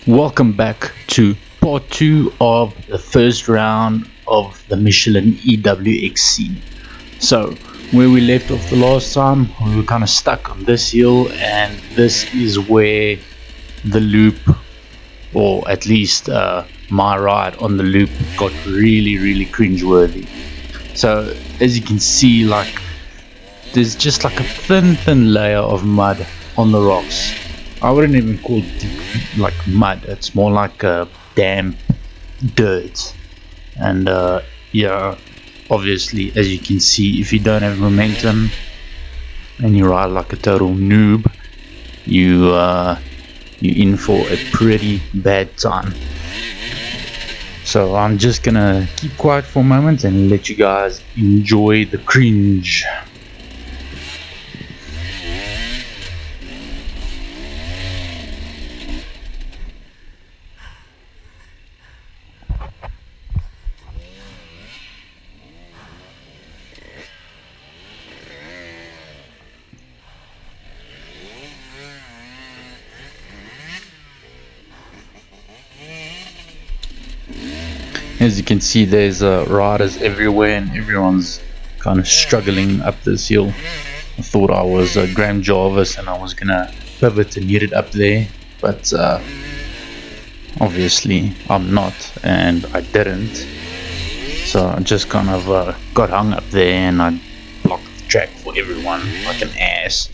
Welcome back to part 2 of the first round of the Michelin EWXC. So, where we left off the last time, we were kind of stuck on this hill, and this is where the loop, or at least my ride on the loop, got really cringeworthy. So, as you can see, there's just like a thin layer of mud on the rocks. I wouldn't even call it like mud, it's more like damp dirt. And yeah, obviously, as you can see, if you don't have momentum and you ride like a total noob, you're in for a pretty bad time. So I'm just gonna keep quiet for a moment and let you guys enjoy the cringe. As you can see, there's riders everywhere and everyone's kind of struggling up this hill. I thought I was Graham Jarvis and I was gonna pivot and get it up there, but obviously I'm not, and I didn't. So I just kind of got hung up there and I blocked the track for everyone like an ass.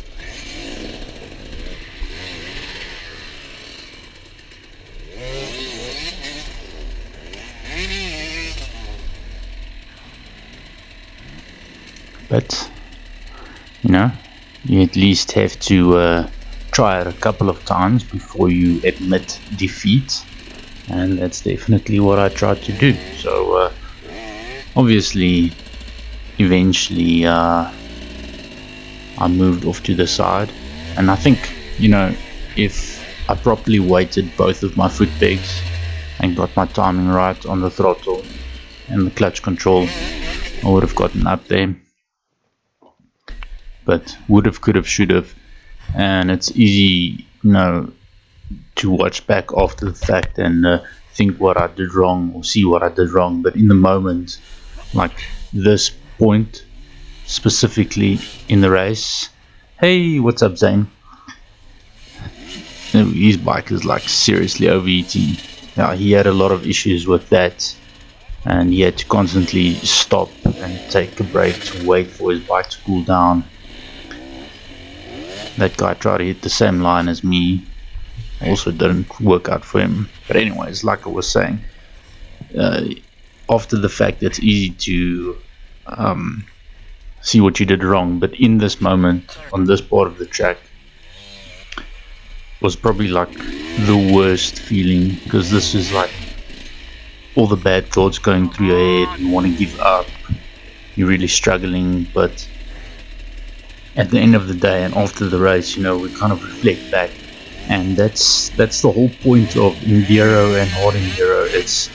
But you know, you at least have to try it a couple of times before you admit defeat, and that's definitely what I tried to do. So obviously eventually I moved off to the side, and I think, you know, if I properly weighted both of my foot pegs and got my timing right on the throttle and the clutch control, I would have gotten up there. But would have, could have, should have, and it's easy, you know, to watch back after the fact and think what I did wrong or see what I did wrong. But in the moment, like this point specifically in the race, hey, what's up, Zane? His bike is like seriously overheating. Yeah, he had a lot of issues with that, and he had to constantly stop and take a break to wait for his bike to cool down. That guy tried to hit the same line as me, also didn't work out for him. But anyways, like I was saying, after the fact it's easy to see what you did wrong, but in this moment on this part of the track was probably like the worst feeling, because this is like all the bad thoughts going through your head and want to give up, you're really struggling. But at the end of the day and after the race, you know, we kind of reflect back, and that's the whole point of enduro and hard enduro. It's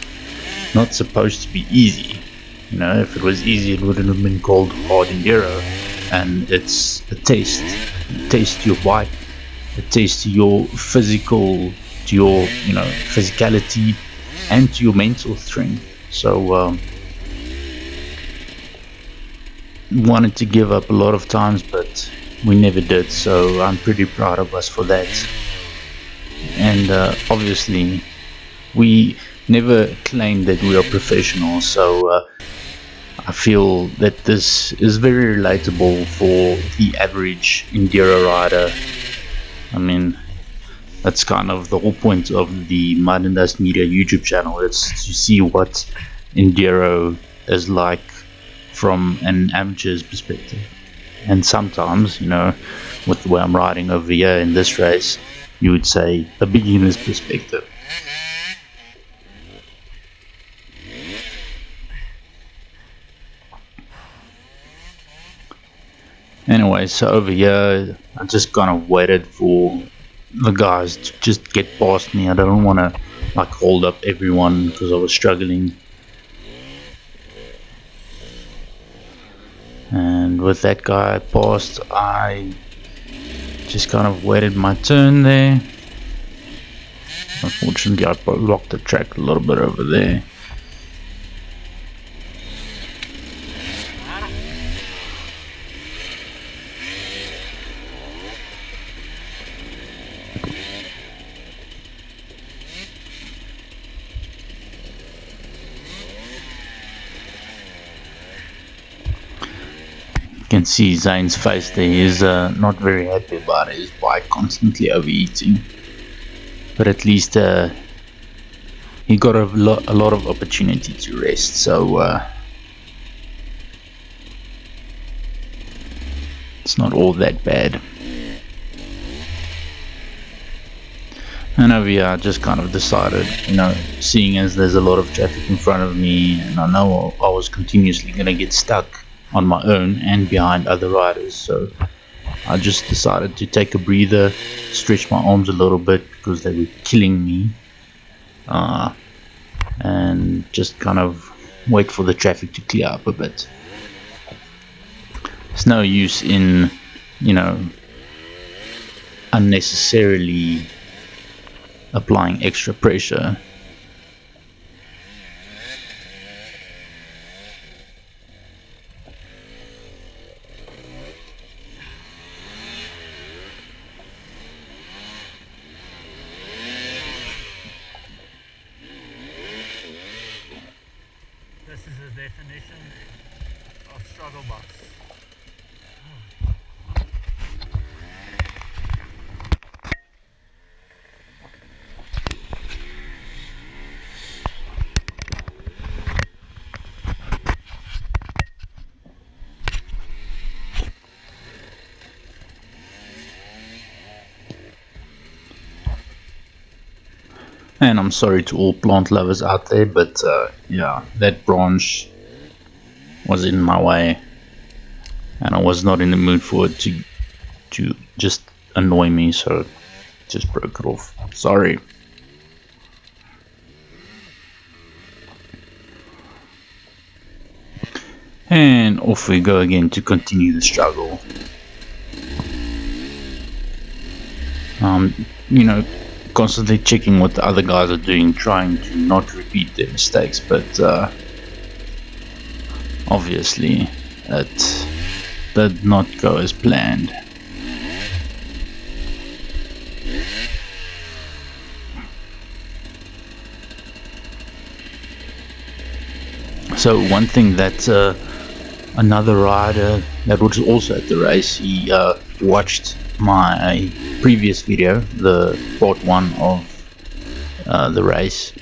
not supposed to be easy. You know, if it was easy, it wouldn't have been called hard enduro. And it's a taste to your bike, a taste to your physical, to your, you know, physicality, and to your mental strength. So wanted to give up a lot of times, but we never did, so I'm pretty proud of us for that. And obviously we never claimed that we are professionals, so I feel that this is very relatable for the average enduro rider. I mean, that's kind of the whole point of the Mud and Dust Media YouTube channel. It's to see what enduro is like from an amateur's perspective. And sometimes, you know, with the way I'm riding over here in this race, you would say a beginner's perspective. Anyway, so over here I just kind of waited for the guys to just get past me. I don't want to like hold up everyone because I was struggling. And with that guy passed, I just kind of waited my turn there, Unfortunately, I blocked the track a little bit over there. You can see Zane's face there. He's not very happy about his bike constantly overheating, but at least he got a lot of opportunity to rest, so it's not all that bad. And over here I just kind of decided, you know, seeing as there's a lot of traffic in front of me and I know I was continuously gonna get stuck on my own and behind other riders, so I just decided to take a breather, stretch my arms a little bit because they were killing me, and just kind of wait for the traffic to clear up a bit. There's no use in, you know, unnecessarily applying extra pressure. This is the definition of struggle bus. And I'm sorry to all plant lovers out there, but yeah, that branch was in my way and I was not in the mood for it to just annoy me, so just broke it off. Sorry. And off we go again to continue the struggle. You know, constantly checking what the other guys are doing, trying to not repeat their mistakes, but obviously it did not go as planned. So one thing that another rider that was also at the race, he watched my previous video, the part 1 of the race,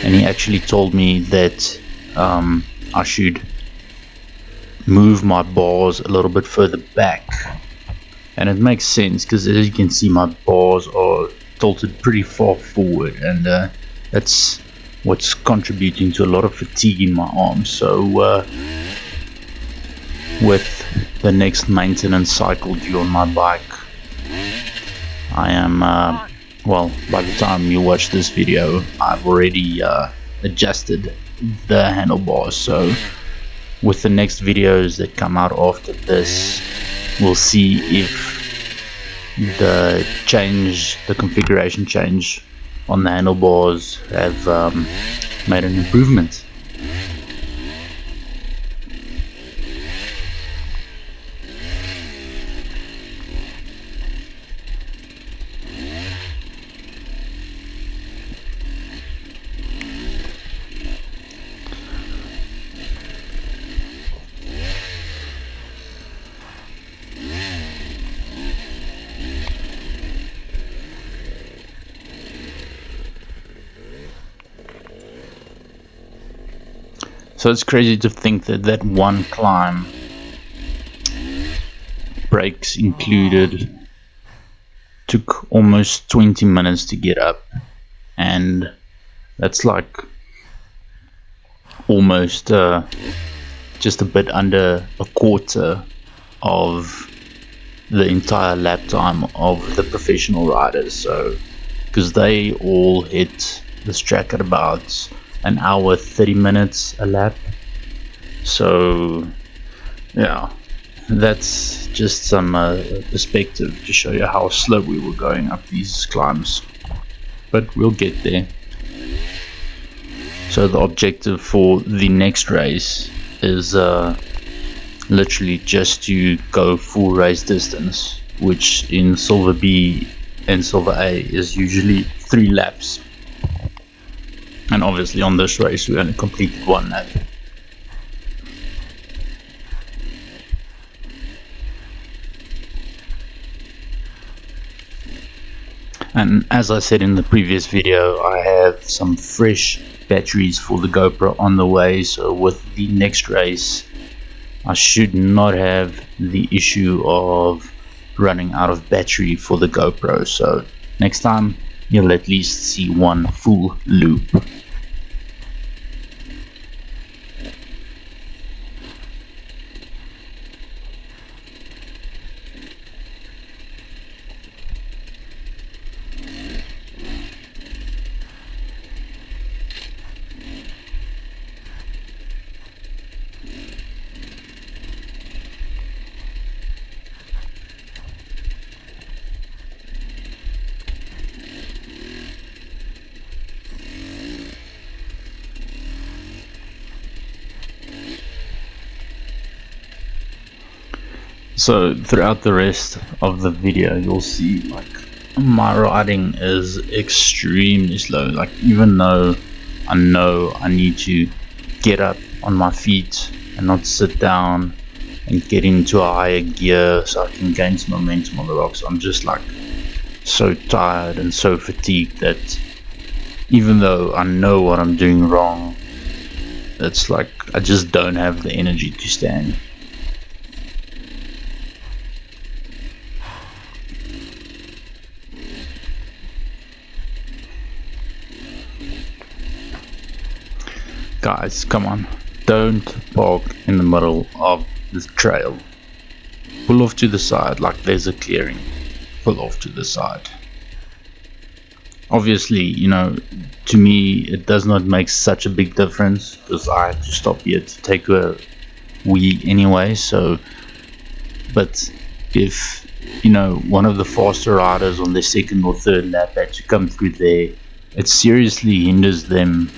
and he actually told me that I should move my bars a little bit further back, and it makes sense because as you can see my bars are tilted pretty far forward, and that's what's contributing to a lot of fatigue in my arms. So with the next maintenance cycle due on my bike, I am well, by the time you watch this video I've already adjusted the handlebars, so with the next videos that come out after this, we'll see if the configuration change on the handlebars have made an improvement. So it's crazy to think that that one climb, brakes included, took almost 20 minutes to get up, and that's like almost just a bit under a quarter of the entire lap time of the professional riders. So because they all hit this track at about an hour 30 minutes a lap, so yeah, that's just some perspective to show you how slow we were going up these climbs. but we'll get there. So the objective for the next race is literally just to go full race distance, which in Silver B and Silver A is usually 3 laps. And obviously on this race we only completed 1 lap. And as I said in the previous video, I have some fresh batteries for the GoPro on the way, so with the next race I should not have the issue of running out of battery for the GoPro. So next time you'll at least see 1 full loop. So throughout the rest of the video you'll see like my riding is extremely slow. Like, even though I know I need to get up on my feet and not sit down and get into a higher gear so I can gain some momentum on the rocks, I'm just like so tired and so fatigued that even though I know what I'm doing wrong, it's like I just don't have the energy to stand. Guys, come on, don't park in the middle of the trail. Pull off to the side, like there's a clearing. Pull off to the side. Obviously, you know, to me it does not make such a big difference because I had to stop here to take a wee anyway. So, but if, you know, one of the faster riders on their second or third lap had to come through there, it seriously hinders them.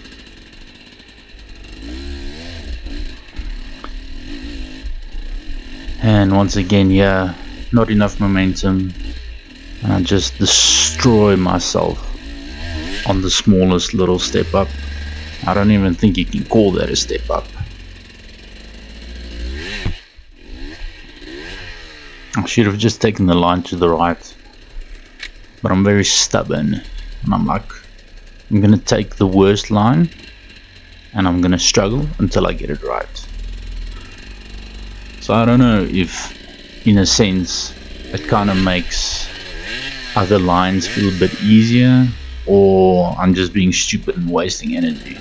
And once again, yeah, not enough momentum, and I just destroy myself on the smallest little step up. I don't even think you can call that a step up. I should have just taken the line to the right, but I'm very stubborn and I'm like, I'm gonna take the worst line and I'm gonna struggle until I get it right. So I don't know if, in a sense, it kind of makes other lines feel a bit easier, or I'm just being stupid and wasting energy.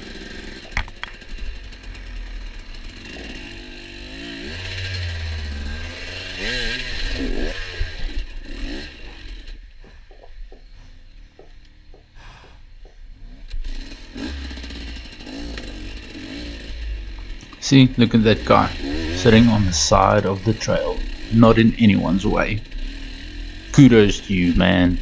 See, look at that guy sitting on the side of the trail, not in anyone's way. Kudos to you, man.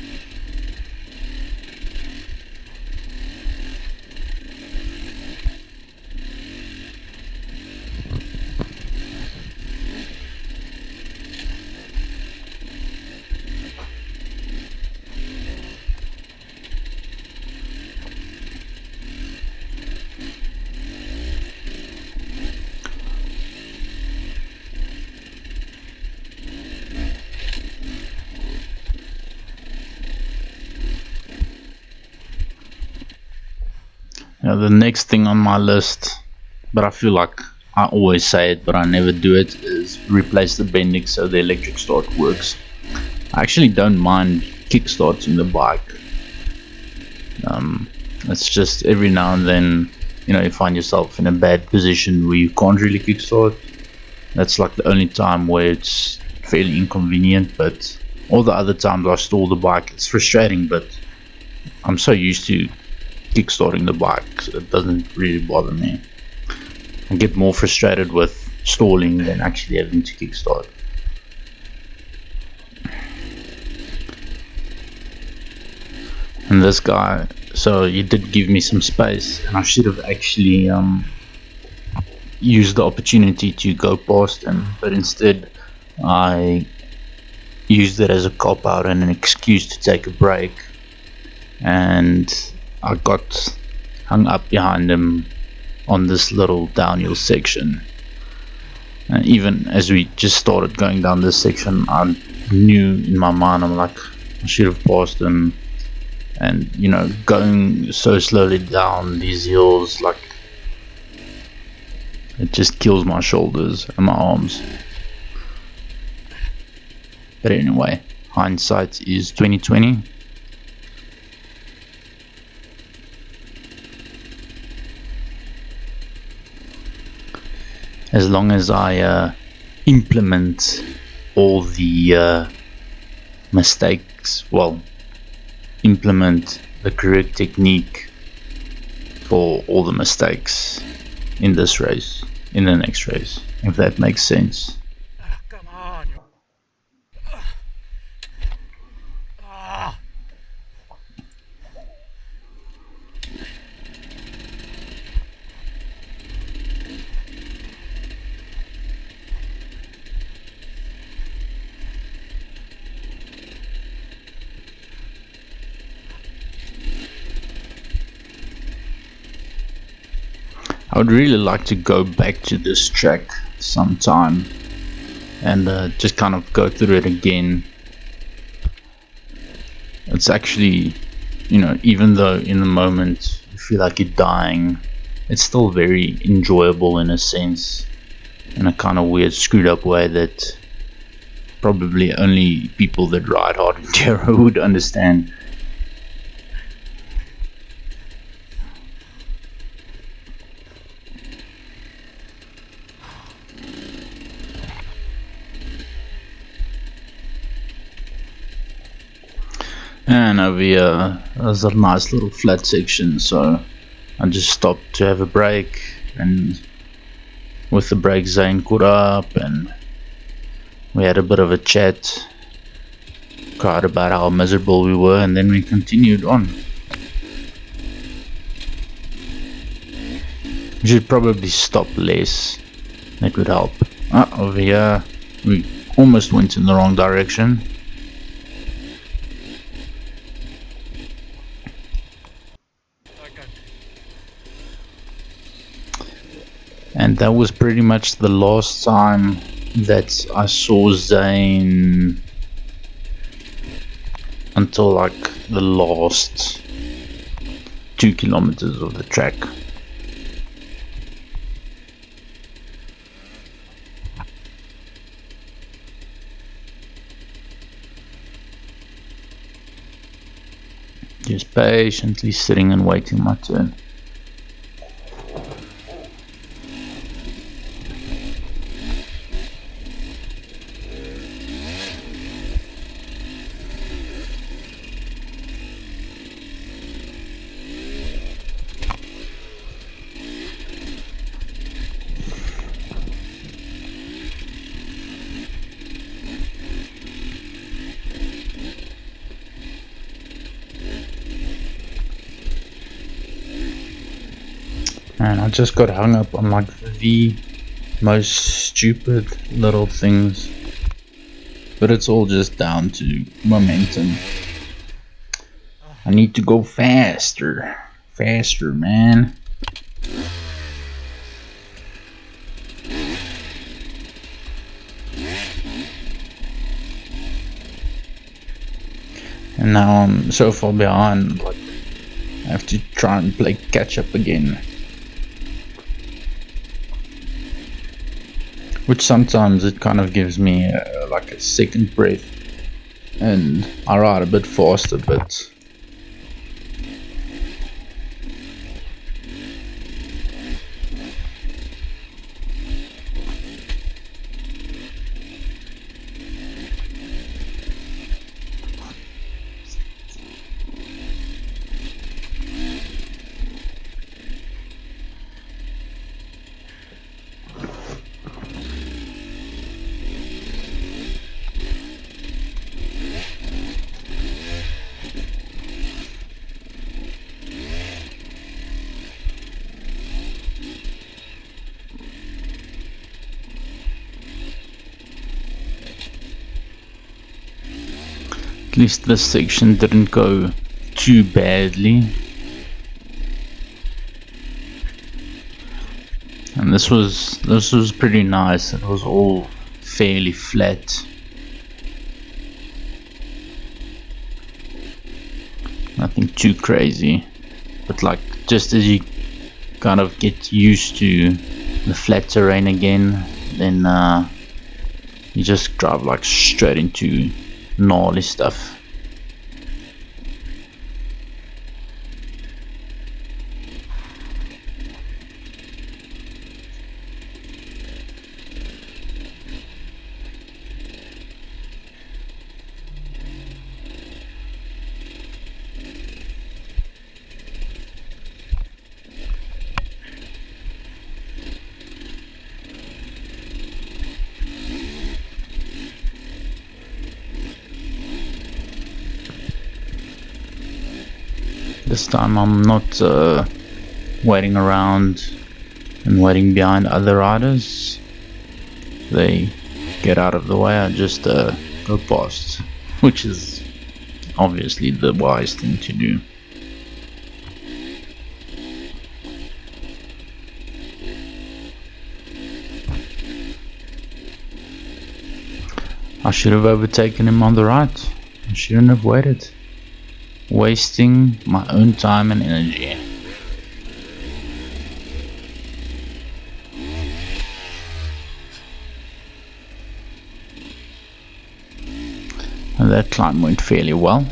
Now the next thing on my list, but I feel like I always say it but I never do it, is replace the Bendix so the electric start works. I actually don't mind kickstarting the bike. It's just every now and then, you know, you find yourself in a bad position where you can't really kickstart. That's like the only time where it's fairly inconvenient, but all the other times I stall the bike, it's frustrating, but I'm so used to kickstarting the bike, so it doesn't really bother me. I get more frustrated with stalling than actually having to kickstart. And this guy so it did give me some space, and I should have actually used the opportunity to go past him, but instead I used it as a cop out and an excuse to take a break, and I got hung up behind him on this little downhill section. And even as we just started going down this section, I knew in my mind, I'm like, I should have passed him. And you know, going so slowly down these hills, like, it just kills my shoulders and my arms. But anyway, hindsight is 2020. As long as I implement all the mistakes, well, implement the correct technique for all the mistakes in this race, in the next race, if that makes sense. Come on. I would really like to go back to this track sometime and just kind of go through it again. It's actually, you know, even though in the moment you feel like you're dying, it's still very enjoyable in a sense, in a kind of weird screwed up way that probably only people that ride hard enduro would understand. And over here there's a nice little flat section, so I just stopped to have a break, and with the break Zane caught up and we had a bit of a chat, cried about how miserable we were, and then we continued on. We should probably stop less, that would help. Over here we almost went in the wrong direction. And that was pretty much the last time that I saw Zane until like the last 2 kilometers of the track. Just patiently sitting and waiting my turn. And I just got hung up on like the most stupid little things, but it's all just down to momentum. I need to go faster, man. And now I'm so far behind, like I have to try and play catch up again. Which sometimes it kind of gives me like a second breath, and I ride a bit faster, but least this section didn't go too badly. And this was pretty nice. It was all fairly flat. Nothing too crazy, but like just as you kind of get used to the flat terrain again, then you just drive like straight into gnarly stuff. This time I'm not waiting around and waiting behind other riders. They get out of the way, I just go past, which is obviously the wise thing to do. I should have overtaken him on the right. I shouldn't have waited, wasting my own time and energy. And that climb went fairly well.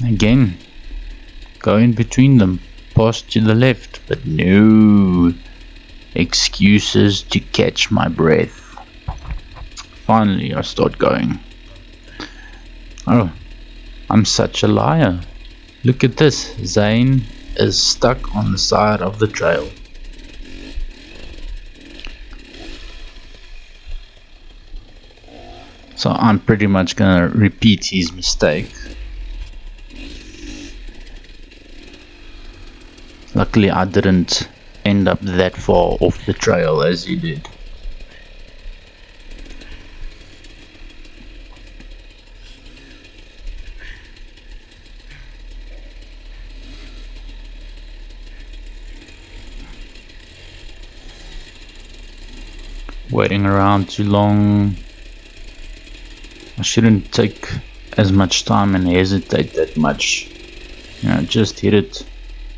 Again, go in between them, pass to the left, but no excuses to catch my breath. Finally I start going. Oh, I'm such a liar. Look at this, Zane is stuck on the side of the trail. So I'm pretty much gonna repeat his mistake. Luckily I didn't end up that far off the trail as he did. Waiting around too long. I shouldn't take as much time and hesitate that much. You know, just hit it,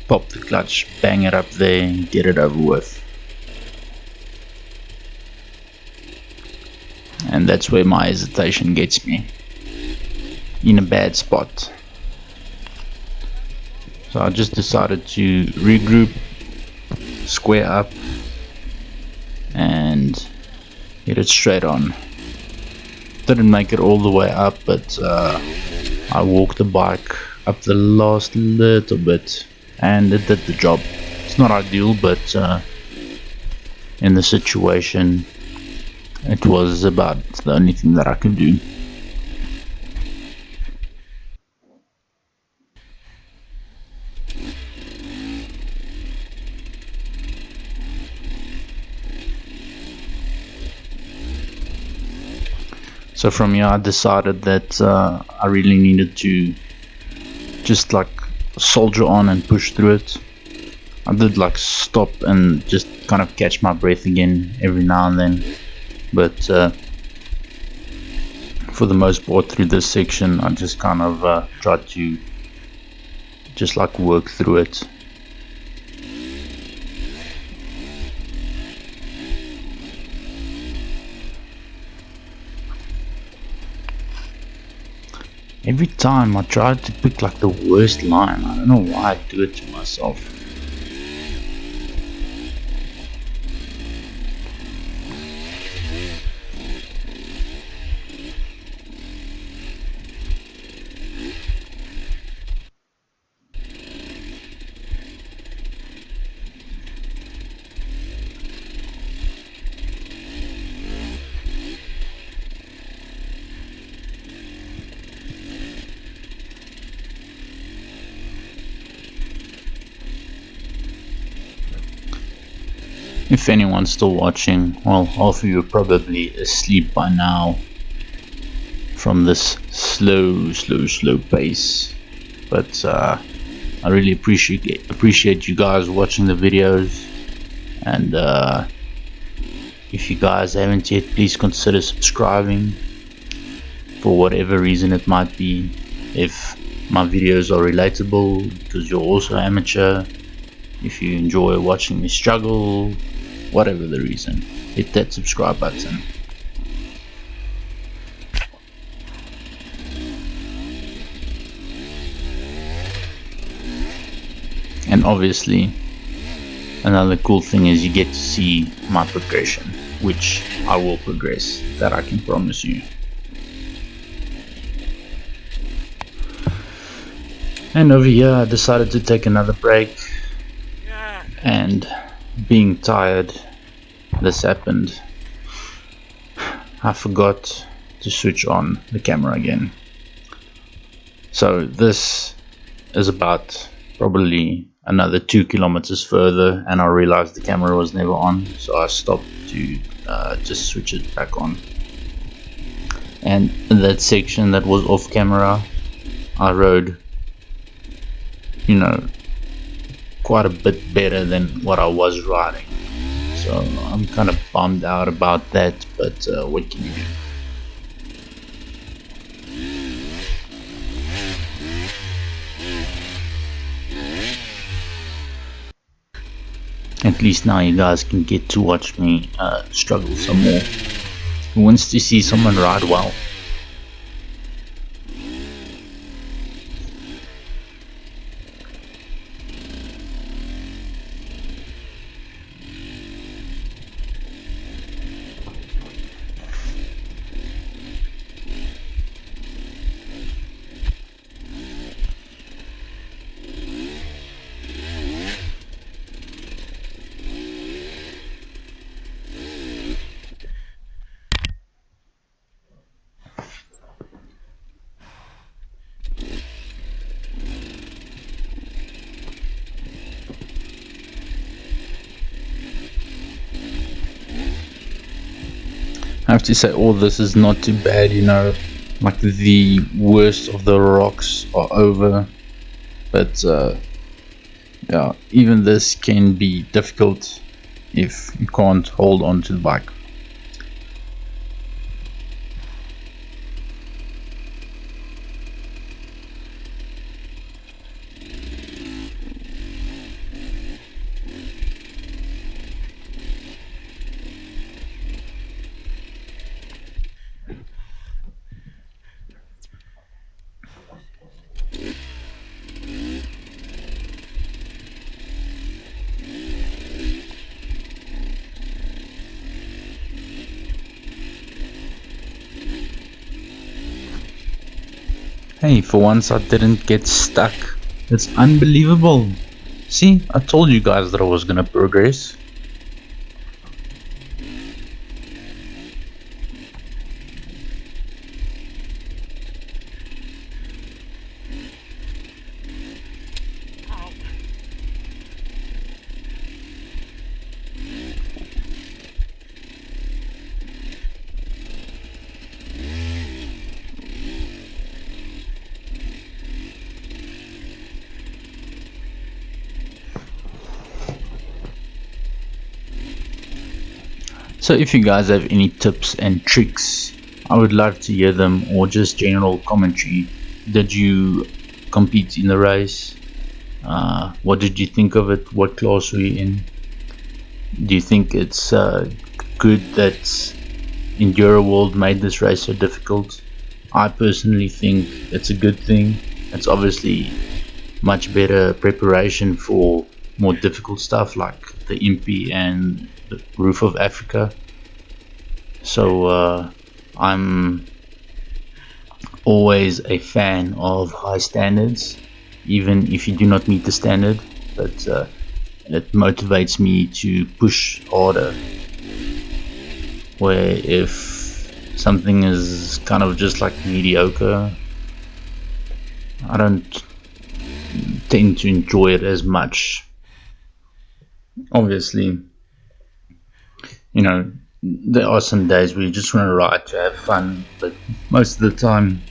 pop the clutch, bang it up there and get it over with. And that's where my hesitation gets me, in a bad spot. So I just decided to regroup, square up and hit it straight on. Didn't make it all the way up, but I walked the bike up the last little bit and it did the job. It's not ideal, but in the situation it was about the only thing that I could do. So from here I decided that I really needed to just like soldier on and push through it. I did like stop and just kind of catch my breath again every now and then, but for the most part through this section I just kind of tried to just like work through it. Every time I try to pick like the worst line. I don't know why I do it to myself. If anyone's still watching, well, half of you are probably asleep by now from this slow pace. But I really appreciate you guys watching the videos, and if you guys haven't yet, please consider subscribing for whatever reason it might be. If my videos are relatable because you're also amateur, if you enjoy watching me struggle, whatever the reason, hit that subscribe button. And obviously another cool thing is you get to see my progression, which I will progress, that I can promise you. And over here I decided to take another break, and being tired, this happened. I forgot to switch on the camera again. So this is about probably another 2 kilometers further, and I realized the camera was never on, so I stopped to just switch it back on. And in that section that was off camera, I rode, you know, quite a bit better than what I was riding, so I'm kind of bummed out about that, but what can you do? At least now you guys can get to watch me struggle some more. Who wants to see someone ride well? I have to say, all this is not too bad, you know, like the worst of the rocks are over, but yeah, even this can be difficult if you can't hold on to the bike. Hey, for once I didn't get stuck. It's unbelievable. See, I told you guys that I was gonna progress. So if you guys have any tips and tricks, I would love to hear them, or just general commentary. Did you compete in the race? What did you think of it? What class were you in? Do you think it's good that Enduro World made this race so difficult? I personally think it's a good thing. It's obviously much better preparation for more difficult stuff like the Impi and the Roof of Africa. So I'm always a fan of high standards, even if you do not meet the standard, but it motivates me to push harder, where if something is kind of just like mediocre, I don't tend to enjoy it as much. Obviously You know, there are some days where you just want to ride to have fun, but most of the time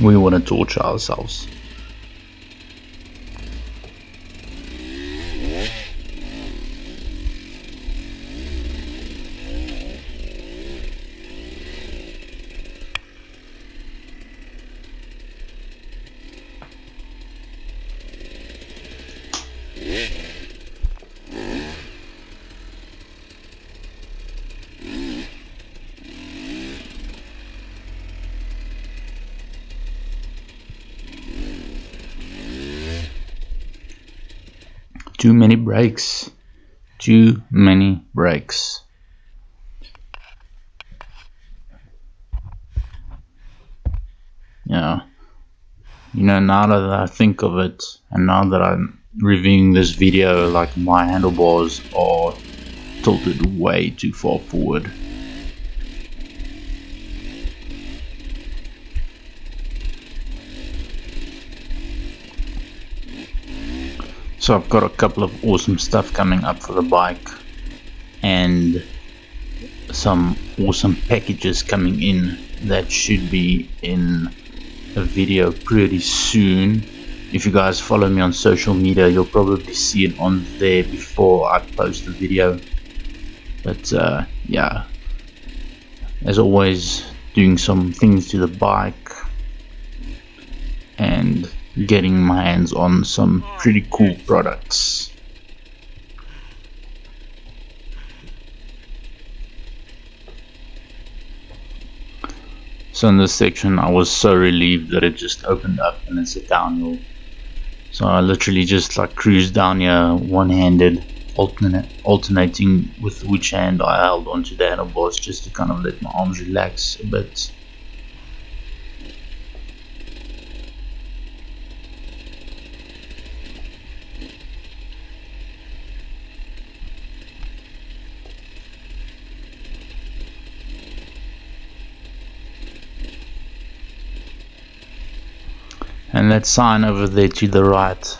we want to torture ourselves. Too many brakes. Too many brakes. Yeah. You know, now that I think of it, and now that I'm reviewing this video, like my handlebars are tilted way too far forward. So I've got a couple of awesome stuff coming up for the bike, and some awesome packages coming in that should be in a video pretty soon. If you guys follow me on social media, you'll probably see it on there before I post the video. But yeah, as always, doing some things to the bike and getting my hands on some pretty cool products. So in this section I was so relieved that it just opened up and it's a downhill. So I literally just like cruised down here one-handed, alternating with which hand I held onto the handlebars just to kind of let my arms relax a bit. And that sign over there to the right,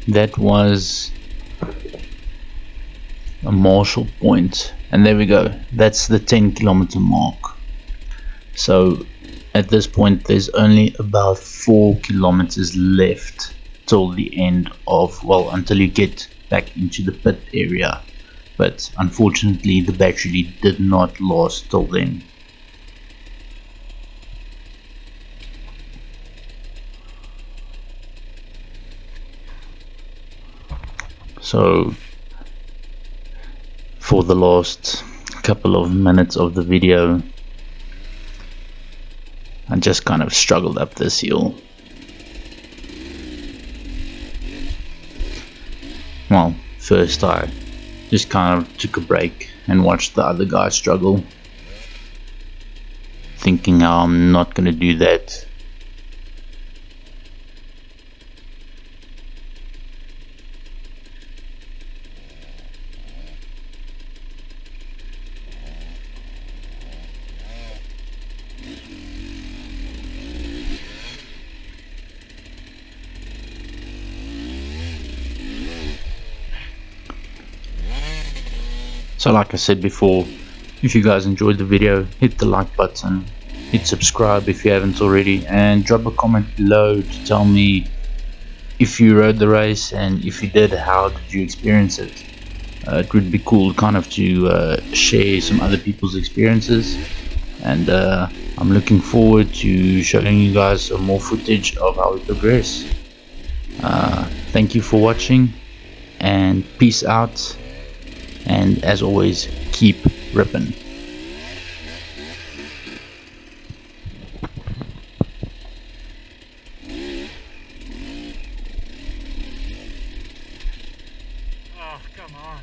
that was a Marshall point, and there we go, that's the 10-kilometer mark. So at this point there's only about 4 kilometers left till the end of, well, until you get back into the pit area, but unfortunately the battery did not last till then. So for the last couple of minutes of the video I just kind of struggled up this hill. Well, first I just kind of took a break and watched the other guy struggle, thinking how I'm not gonna do that. So like I said before, if you guys enjoyed the video, hit the like button, hit subscribe if you haven't already, and drop a comment below to tell me if you rode the race, and if you did, how did you experience it. It would be cool kind of to share some other people's experiences, and I'm looking forward to showing you guys some more footage of how we progress. Thank you for watching, and peace out. And as always, keep ripping. Oh, come on.